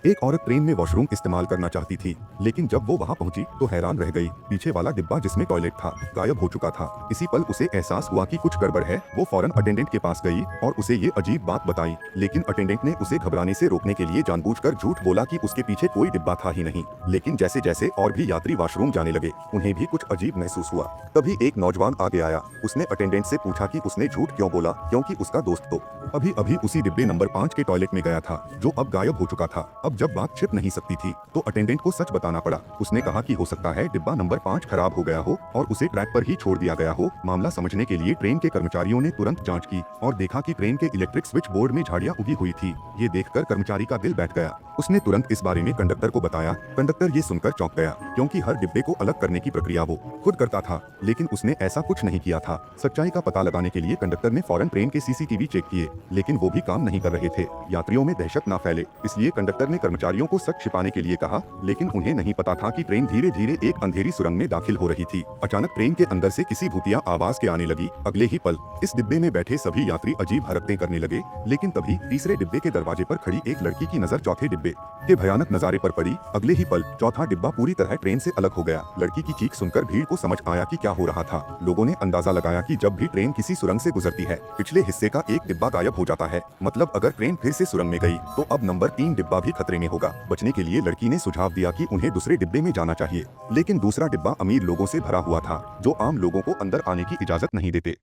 एक औरत ट्रेन में वॉशरूम इस्तेमाल करना चाहती थी, लेकिन जब वो वहाँ पहुंची तो हैरान रह गई। पीछे वाला डिब्बा जिसमें टॉयलेट था गायब हो चुका था। इसी पल उसे एहसास हुआ कि कुछ गड़बड़ है। वो फौरन अटेंडेंट के पास गई और उसे ये अजीब बात बताई, लेकिन अटेंडेंट ने उसे घबराने से रोकने के लिए जानबूझकर झूठ बोला कि उसके पीछे कोई डिब्बा था ही नहीं। लेकिन जैसे जैसे और भी यात्री वॉशरूम जाने लगे, उन्हें भी कुछ अजीब महसूस हुआ। तभी एक नौजवान आगे आया। उसने अटेंडेंट से पूछा कि उसने झूठ क्यों बोला, क्योंकि उसका दोस्त तो अभी अभी उसी डिब्बे नंबर 5 के टॉयलेट में गया था, जो अब गायब हो चुका था। अब जब बात छिप नहीं सकती थी तो अटेंडेंट को सच बताना पड़ा। उसने कहा कि हो सकता है डिब्बा नंबर 5 खराब हो गया हो और उसे ट्रैक पर ही छोड़ दिया गया हो। मामला समझने के लिए ट्रेन के कर्मचारियों ने तुरंत जांच की और देखा कि ट्रेन के इलेक्ट्रिक स्विच बोर्ड में झाड़ियां उगी हुई थी। ये देखकर कर्मचारी का दिल बैठ गया। उसने तुरंत इस बारे में कंडक्टर को बताया। कंडक्टर ये सुनकर चौंक गया, क्योंकि हर डिब्बे को अलग करने की प्रक्रिया वो खुद करता था, लेकिन उसने ऐसा कुछ नहीं किया था। सच्चाई का पता लगाने के लिए कंडक्टर ने फौरन ट्रेन के सीसीटीवी चेक किए, लेकिन वो भी काम नहीं कर रहे थे। यात्रियों में दहशत ना फैले, इसलिए कंडक्टर ने कर्मचारियों को सच छिपाने के लिए कहा, लेकिन उन्हें नहीं पता था कि ट्रेन धीरे धीरे एक अंधेरी सुरंग में दाखिल हो रही थी। अचानक ट्रेन के अंदर से किसी भूतिया आवाज के आने लगी। अगले ही पल इस डिब्बे में बैठे सभी यात्री अजीब हरकतें करने लगे। लेकिन तभी तीसरे डिब्बे के दरवाजे पर खड़ी एक लड़की की नजर चौथे डिब्बे के भयानक नजारे पर पड़ी। अगले ही पल चौथा डिब्बा पूरी तरह ट्रेन से अलग हो गया। लड़की की चीख सुनकर भीड़ को समझ आया कि क्या हो रहा था। लोगों ने अंदाजा लगाया कि जब भी ट्रेन किसी सुरंग से गुजरती है, पिछले हिस्से का एक डिब्बा गायब हो जाता है। मतलब अगर ट्रेन फिर से सुरंग में गई तो अब नंबर 3 डिब्बा भी खतरे में होगा। बचने के लिए लड़की ने सुझाव दिया कि उन्हें दूसरे डिब्बे में जाना चाहिए, लेकिन दूसरा डिब्बा अमीर लोगों से भरा हुआ था, जो आम लोगों को अंदर आने की इजाजत नहीं देते।